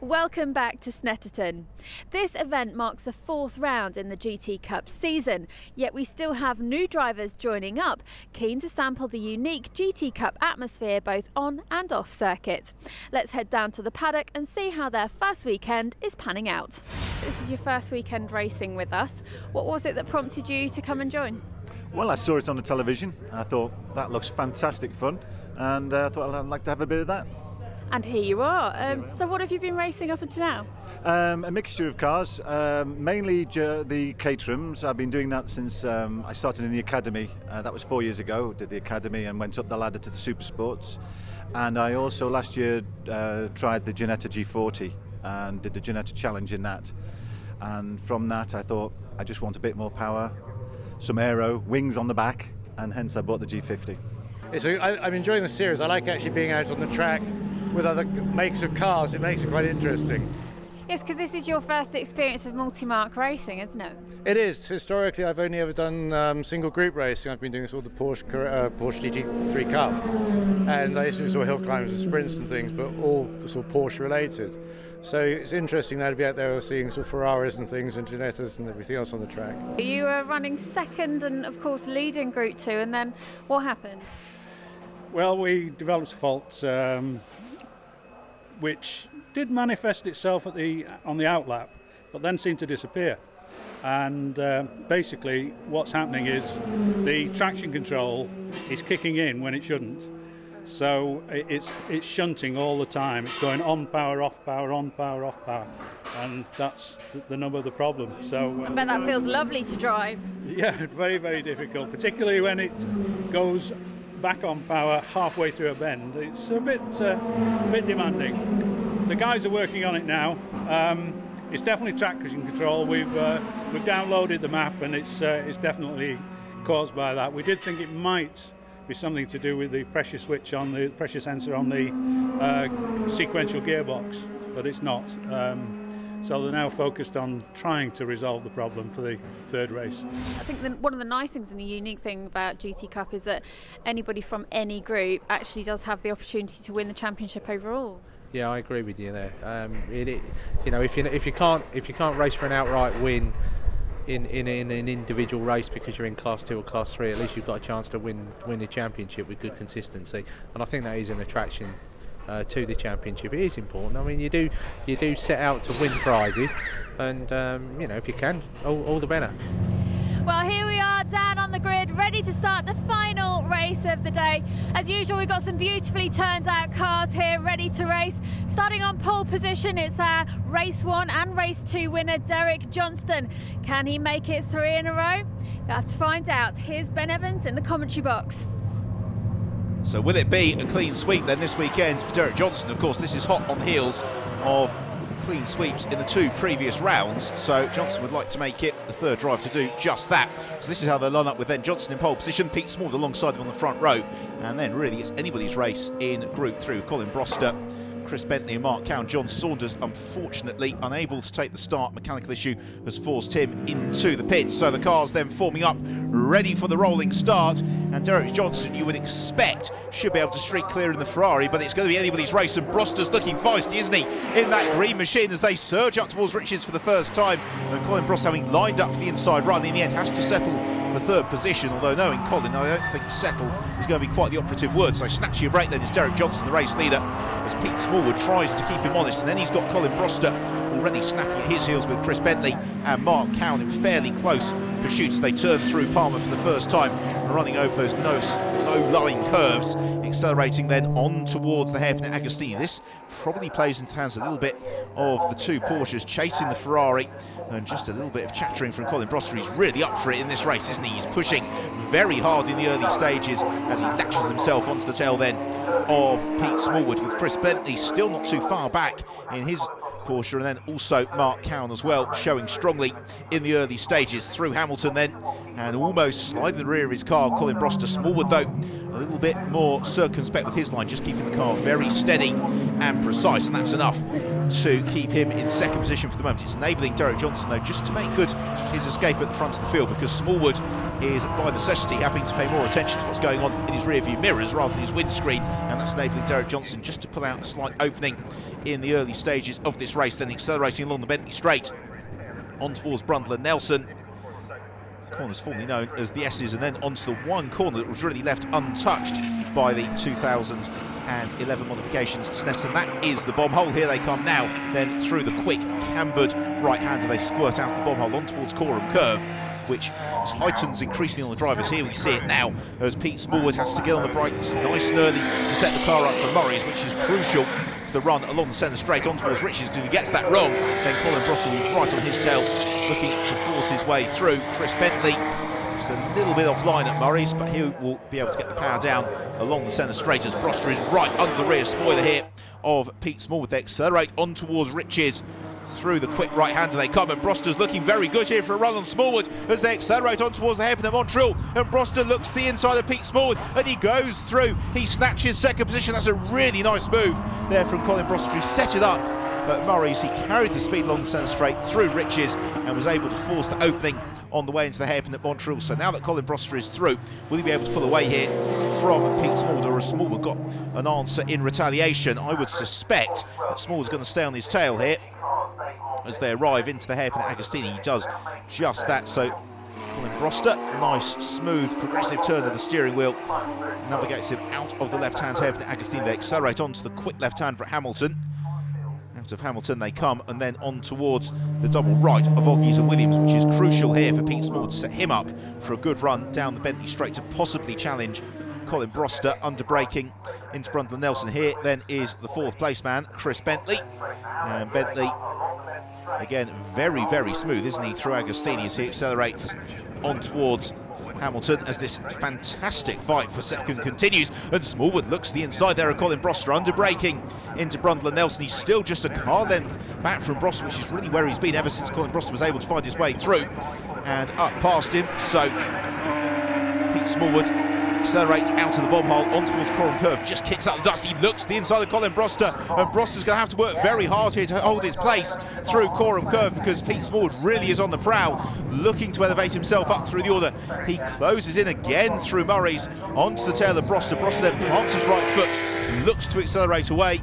Welcome back to Snetterton. This event marks the fourth round in the GT Cup season, yet we still have new drivers joining up, keen to sample the unique GT Cup atmosphere both on and off circuit. Let's head down to the paddock and see how their first weekend is panning out. This is your first weekend racing with us. What was it that prompted you to come and join? Well, I saw it on the television. I thought that looks fantastic fun, and I thought I'd like to have a bit of that. And here you are. So what have you been racing up until now? A mixture of cars, mainly the Caterhams. I've been doing that since I started in the academy. That was 4 years ago. Did the academy and went up the ladder to the Super Sports. And I also last year tried the Ginetta G40 and did the Ginetta Challenge in that. And from that I thought I just want a bit more power, some aero, wings on the back, and hence I bought the G50. I'm enjoying the series. I like actually being out on the track with other makes of cars. It makes it quite interesting. Yes, because this is your first experience of multi-mark racing, isn't it? It is. Historically, I've only ever done single group racing. I've been doing sort of the Porsche GT3 Cup, and I used to do sort of hill climbs and sprints and things, but all sort of Porsche related. So it's interesting now to be out there seeing sort of Ferraris and things and Ginettas and everything else on the track. You were running second and of course leading Group 2, and then what happened? Well, we developed a fault which did manifest itself on the outlap, but then seemed to disappear. And basically what's happening is the traction control is kicking in when it shouldn't. So it's shunting all the time. It's going on power, off power, on power, off power. And that's the nub of the problem. So I bet that feels lovely to drive. Yeah, very, very difficult, particularly when it goes back on power halfway through a bend. It's a bit demanding. The guys are working on it now. It's definitely traction control. We've downloaded the map, and it's definitely caused by that. We did think it might be something to do with the pressure switch on the pressure sensor on the sequential gearbox, but it's not. So they're now focused on trying to resolve the problem for the third race. I think one of the nice things and the unique thing about GT Cup is that anybody from any group actually does have the opportunity to win the championship overall. Yeah, I agree with you there. You know, if you can't race for an outright win in an individual race because you're in Class 2 or Class 3, at least you've got a chance to win the championship with good consistency. And I think that is an attraction to the championship. It is important. I mean, you do set out to win prizes, and you know, if you can, all the better. Well, here we are down on the grid, ready to start the final race of the day. As usual, we've got some beautifully turned out cars here, ready to race. Starting on pole position, it's our race 1 and race 2 winner, Derek Johnston. Can he make it 3 in a row? You'll have to find out. Here's Ben Evans in the commentary box. So will it be a clean sweep then this weekend for Derek Johnston? Of course, this is hot on the heels of clean sweeps in the 2 previous rounds, so Johnston would like to make it the third drive to do just that. So this is how they line up with then Johnston in pole position, Pete Small alongside them on the front row, and then really it's anybody's race in Group 3. Colin Broster, Chris Bentley and Mark Cowan. John Saunders, unfortunately unable to take the start. Mechanical issue has forced him into the pits. So the cars then forming up, ready for the rolling start. And Derek Johnston, you would expect, should be able to streak clear in the Ferrari, but it's going to be anybody's race. And Broster's looking feisty, isn't he, in that green machine as they surge up towards Richards for the first time. And Colin Broster, having lined up for the inside run, in the end has to settle for third position, although knowing Colin, I don't think settle is going to be quite the operative word. So snatch your break then is Derek Johnston, the race leader, as Pete Smallwood tries to keep him honest, and then he's got Colin Broster already snapping at his heels with Chris Bentley and Mark Cowan in fairly close pursuit as they turn through Palmer for the first time, running over those low-lying curves, accelerating then on towards the hairpin at Agostini. This probably plays into hands a little bit of the 2 Porsches chasing the Ferrari, and just a little bit of chattering from Colin Broster. He's really up for it in this race, isn't he? He's pushing very hard in the early stages as he latches himself onto the tail then of Pete Smallwood, with Chris Bentley still not too far back in his Porsche, and then also Mark Cowan as well, showing strongly in the early stages through Hamilton then, and almost sliding the rear of his car, Colin Broster. Smallwood though a little bit more circumspect with his line, just keeping the car very steady and precise, and that's enough to keep him in second position for the moment. It's enabling Derek Johnson, though, just to make good his escape at the front of the field, because Smallwood is, by necessity, having to pay more attention to what's going on in his rear-view mirrors rather than his windscreen, and that's enabling Derek Johnson just to pull out a slight opening in the early stages of this race, then accelerating along the Bentley Straight on towards Brundle and Nelson. Corners formerly known as the S's, and then onto the one corner that was really left untouched by the 2011 modifications to Snetterton. That is the bomb hole. Here they come now, then through the quick cambered right-hander, they squirt out the bomb hole on towards Coram Curve, which tightens increasingly on the drivers. Here we see it now as Pete Smallwood has to get on the brakes nice and early to set the car up for Murray's, which is crucial for the run along the centre straight on towards Richards. If he gets that wrong, then Colin Broston will be right on his tail, looking to force his way through. Chris Bentley just a little bit offline at Murray's, but he will be able to get the power down along the centre straight as Broster is right under the rear spoiler here of Pete Smallwood. They accelerate on towards Richards. Through the quick right-hander they come, and Broster's looking very good here for a run on Smallwood as they accelerate on towards the hairpin of Montreal, and Broster looks to the inside of Pete Smallwood and he goes through. He snatches second position. That's a really nice move there from Colin Broster. He set it up at Murray's. He carried the speed along the centre straight through Riches and was able to force the opening on the way into the hairpin at Montreal. So now that Colin Broster is through, will he be able to pull away here from Pete Smallwood, or has Smallwood got an answer in retaliation? I would suspect that Smallwood's going to stay on his tail here as they arrive into the hairpin at Agostini. He does just that. So Colin Broster, nice smooth progressive turn of the steering wheel, navigates him out of the left-hand hairpin at Agostini. They accelerate onto the quick left-hander at Hamilton. Out of Hamilton they come, and then on towards the double right of Oggies and Williams, which is crucial here for Pete Smallwood to set him up for a good run down the Bentley Straight to possibly challenge Colin Broster. Under braking into Brundle and Nelson. Here then is the fourth place man, Chris Bentley, and Bentley again very, very smooth, isn't he, through Agostini as he accelerates on towards Hamilton as this fantastic fight for second continues. And Smallwood looks to the inside there of Colin Broster, under braking into Brundle and Nelson. He's still just a car length back from Broster, which is really where he's been ever since Colin Broster was able to find his way through and up past him. So Pete Smallwood accelerates out of the bomb hole on towards Coram Curve, just kicks up the dust. He looks to the inside of Colin Broster, and Broster's going to have to work very hard here to hold his place through Coram Curve, because Pete Smallwood really is on the prowl, looking to elevate himself up through the order. He closes in again through Murray's onto the tail of Broster. Broster then plants his right foot, looks to accelerate away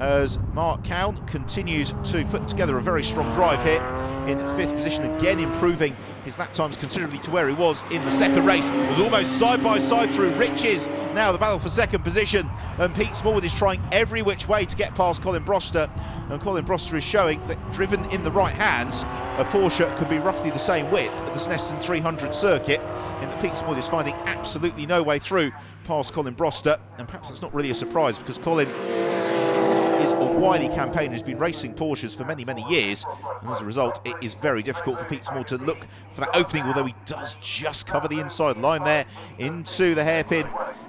as Mark Cowan continues to put together a very strong drive here in fifth position, again improving his lap times considerably to where he was in the second race. It was almost side by side through Riches. Now the battle for second position, and Pete Smallwood is trying every which way to get past Colin Broster, and Colin Broster is showing that driven in the right hands, a Porsche could be roughly the same width at the Snetterton 300 circuit, and that Pete Smallwood is finding absolutely no way through past Colin Broster. And perhaps that's not really a surprise, because Colin is a wily campaigner, has been racing Porsches for many, many years, and as a result it is very difficult for Pete Smallwood to look for that opening, although he does just cover the inside line there into the hairpin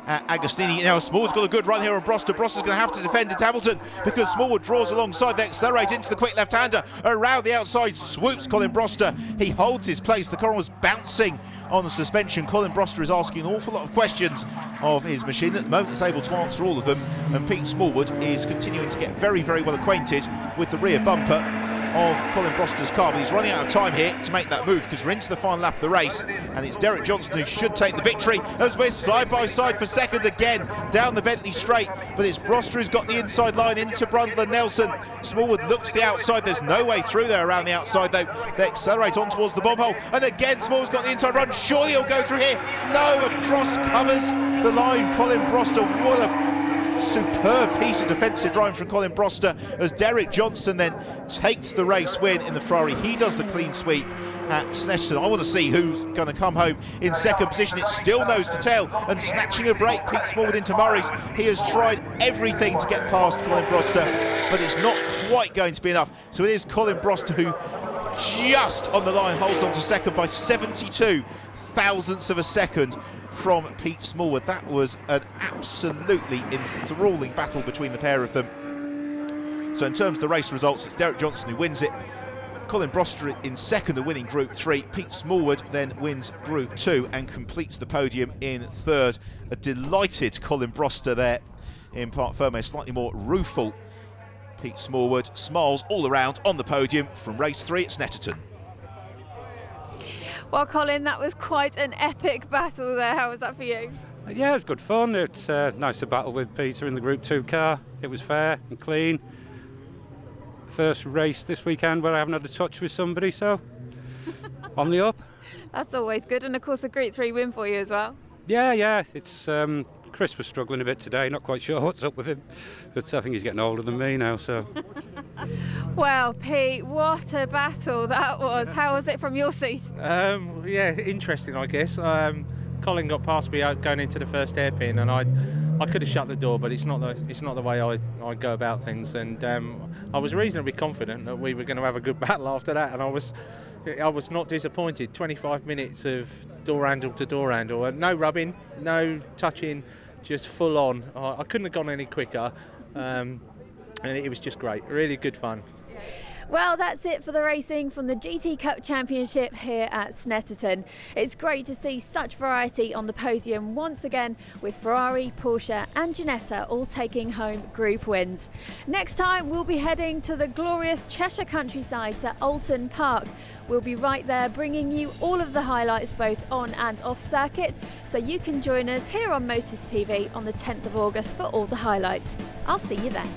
at Agostini. Now Smallwood's got a good run here on Broster. Broster's going to have to defend into Hamilton because Smallwood draws alongside. They accelerate into the quick left-hander. Around the outside swoops Colin Broster. He holds his place. The Coram was bouncing on the suspension. Colin Broster is asking an awful lot of questions of his machine. At the moment it's able to answer all of them, and Pete Smallwood is continuing to get very, very well acquainted with the rear bumper of Colin Broster's car, but he's running out of time here to make that move because we're into the final lap of the race, and it's Derek Johnson who should take the victory as we're side by side for second again down the Bentley Straight. But it's Broster who's got the inside line into Brundle and Nelson. Smallwood looks to the outside. There's no way through there around the outside though. They accelerate on towards the bomb hole, and again Smallwood's got the inside run. Surely he'll go through here. No, across covers the line Colin Broster. What a superb piece of defensive driving from Colin Broster as Derek Johnson then takes the race win in the Ferrari. He does the clean sweep at Snetterton. I want to see who's going to come home in second position. It's still nose to tail, and snatching a break, Pete Smallwood into Murray's. He has tried everything to get past Colin Broster, but it's not quite going to be enough. So it is Colin Broster who just on the line holds on to second by 72 thousandths of a second from Pete Smallwood. That was an absolutely enthralling battle between the pair of them. So in terms of the race results, it's Derek Johnson who wins it. Colin Broster in second, the winning Group 3. Pete Smallwood then wins Group 2 and completes the podium in third. A delighted Colin Broster there in Parc Ferme, slightly more rueful Pete Smallwood. Smiles all around on the podium from race 3 at Snetterton. Well, Colin, that was quite an epic battle there. How was that for you? Yeah, it was good fun. It's nice to battle with Peter in the Group 2 car. It was fair and clean. First race this weekend where I haven't had a touch with somebody, so on the up. That's always good, and of course a Group 3 win for you as well. Yeah. It's Chris was struggling a bit today, not quite sure what's up with him, but I think he's getting older than me now, so. Well, Pete, what a battle that was. How was it from your seat? Yeah, interesting, I guess. Colin got past me going into the first hairpin, and I could have shut the door, but it's not the way I go about things. And I was reasonably confident that we were going to have a good battle after that, and I was not disappointed. 25 minutes of door handle to door handle, no rubbing, no touching, just full on. I couldn't have gone any quicker, and it was just great. Really good fun. Well, that's it for the racing from the GT Cup Championship here at Snetterton. It's great to see such variety on the podium once again, with Ferrari, Porsche and Ginetta all taking home group wins. Next time we'll be heading to the glorious Cheshire countryside to Alton Park. We'll be right there bringing you all of the highlights both on and off circuit, so you can join us here on Motors TV on the 10th of August for all the highlights. I'll see you then.